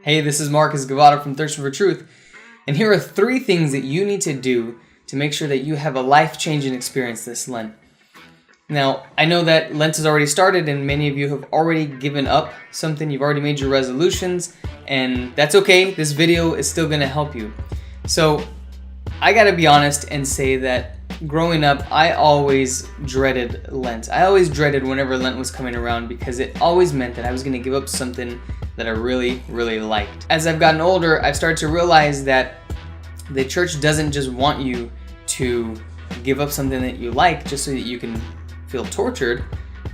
Hey, this is Guevara from Thirsting for Truth, and here are 3 things that you need to do to make sure that you have a life-changing experience this Lent. Now, I know that Lent has already started and many of you have already given up something, you've already made your resolutions, and that's okay, this video is still going to help you. So, I gotta be honest and say that growing up, I always dreaded Lent. I always dreaded whenever Lent was coming around because it always meant that I was going to give up something that I really liked. As I've gotten older, I've started to realize that the church doesn't just want you to give up something that you like just so that you can feel tortured.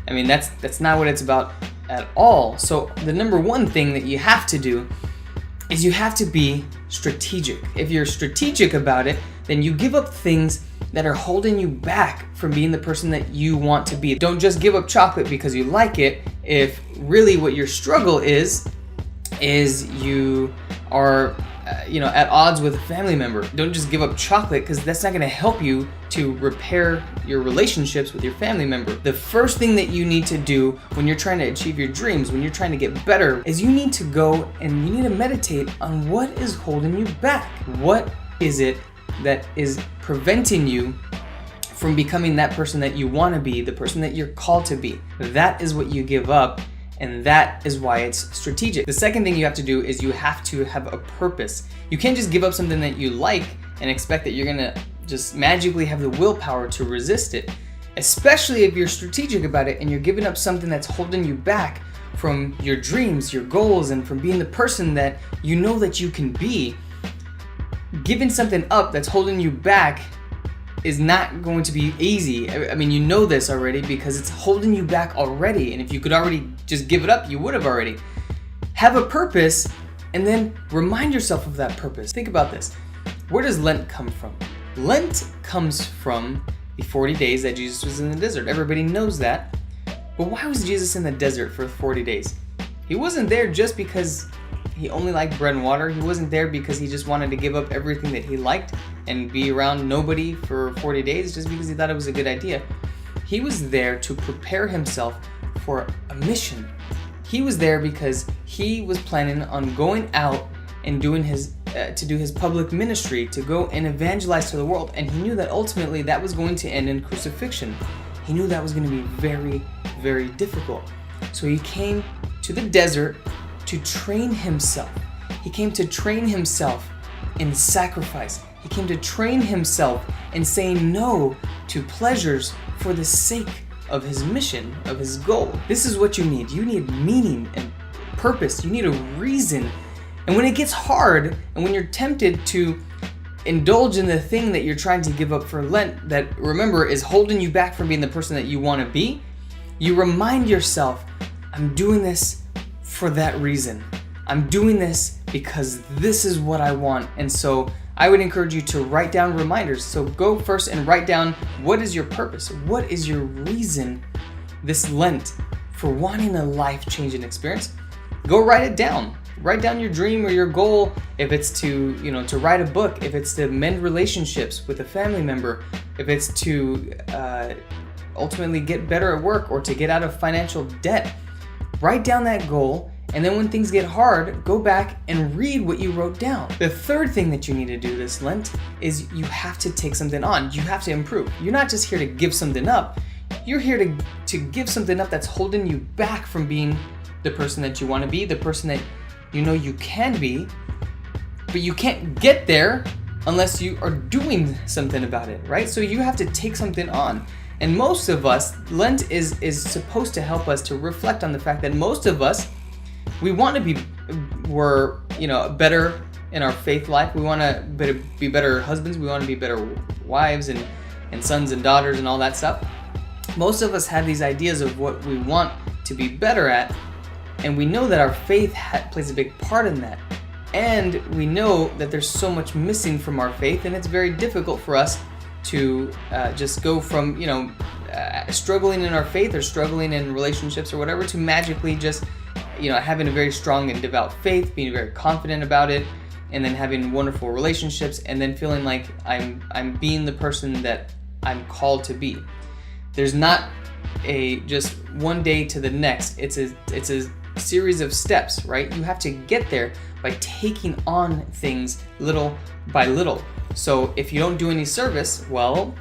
I mean, that's not what it's about at all. So the number 1 thing that you have to do is you have to be strategic. If you're strategic about it, then you give up things that are holding you back from being the person that you want to be. Don't just give up chocolate because you like it if really what your struggle is you are at odds with a family member. Don't just give up chocolate because that's not going to help you to repair your relationships with your family member. The first thing that you need to do when you're trying to achieve your dreams, when you're trying to get better, is you need to go and you need to meditate on what is holding you back. What is it that is preventing you from becoming that person that you want to be, the person that you're called to be? That is what you give up, and that is why it's strategic. The second thing you have to do is you have to have a purpose. You can't just give up something that you like and expect that you're gonna just magically have the willpower to resist it, especially if you're strategic about it and you're giving up something that's holding you back from your dreams, your goals, and from being the person that you know that you can be. Giving something up that's holding you back is not going to be easy. I mean, you know this already because it's holding you back already. And if you could already just give it up, you would have already. Have a purpose and then remind yourself of that purpose. Think about this. Where does Lent come from? Lent comes from the 40 days that Jesus was in the desert. Everybody knows that. But why was Jesus in the desert for 40 days? He wasn't there just because he only liked bread and water. He wasn't there because he just wanted to give up everything that he liked and be around nobody for 40 days just because he thought it was a good idea. He was there to prepare himself for a mission. He was there because he was planning on going out and doing to do his public ministry, to go and evangelize to the world. And he knew that ultimately that was going to end in crucifixion. He knew that was going to be very difficult. So he came to the desert to train himself. He came to train himself in sacrifice. He came to train himself in saying no to pleasures for the sake of his mission, of his goal. This is what you need. You need meaning and purpose. You need a reason. And when it gets hard, and when you're tempted to indulge in the thing that you're trying to give up for Lent, that, remember, is holding you back from being the person that you want to be, you remind yourself, I'm doing this for that reason. I'm doing this because this is what I want. And so I would encourage you to write down reminders. So go first and write down, what is your purpose? What is your reason this Lent for wanting a life-changing experience? Go write it down. Write down your dream or your goal. If it's to write a book, if it's to mend relationships with a family member, if it's to ultimately get better at work or to get out of financial debt. Write down that goal, and then when things get hard, go back and read what you wrote down. The third thing that you need to do this Lent is you have to take something on. You have to improve. You're not just here to give something up. You're here to give something up that's holding you back from being the person that you want to be, the person that you know you can be, but you can't get there unless you are doing something about it, right? So you have to take something on. And most of us, Lent is supposed to help us to reflect on the fact that most of us, we want to be, better in our faith life. We want to be better husbands. We want to be better wives and sons and daughters and all that stuff. Most of us have these ideas of what we want to be better at, and we know that our faith plays a big part in that. And we know that there's so much missing from our faith, and it's very difficult for us to just go from struggling in our faith or struggling in relationships or whatever to magically just having a very strong and devout faith, being very confident about it, and then having wonderful relationships, and then feeling like I'm being the person that I'm called to be. There's not a just one day to the next. It's a series of steps, right? You have to get there by taking on things little by little. So if you don't do any service, well,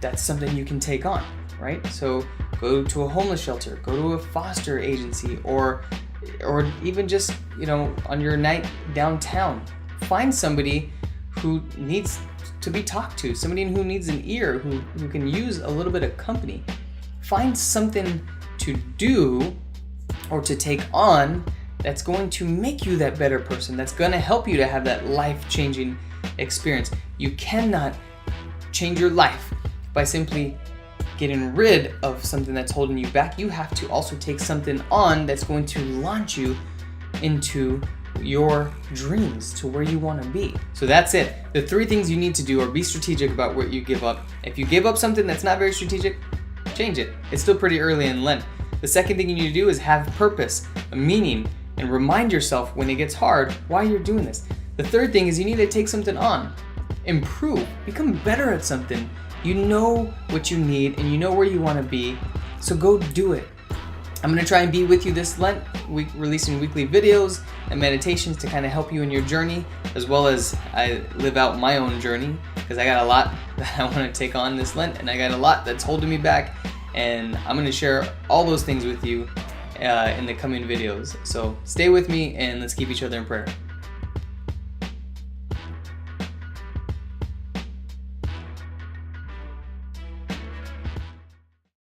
that's something you can take on, right? So go to a homeless shelter, go to a foster agency, or even just, on your night downtown, find somebody who needs to be talked to, somebody who needs an ear, who can use a little bit of company. Find something to do or to take on that's going to make you that better person, that's going to help you to have that life-changing experience. You cannot change your life by simply getting rid of something that's holding you back. You have to also take something on that's going to launch you into your dreams, to where you want to be. So that's it. The 3 things you need to do are be strategic about what you give up. If you give up something that's not very strategic, change it. It's still pretty early in Lent. The second thing you need to do is have purpose, a meaning, and remind yourself when it gets hard why you're doing this. The third thing is you need to take something on, improve, become better at something. You know what you need and you know where you want to be, so go do it. I'm going to try and be with you this Lent, releasing weekly videos and meditations to kind of help you in your journey, as well as I live out my own journey, because I got a lot that I want to take on this Lent, and I got a lot that's holding me back, and I'm going to share all those things with you in the coming videos. So stay with me and let's keep each other in prayer.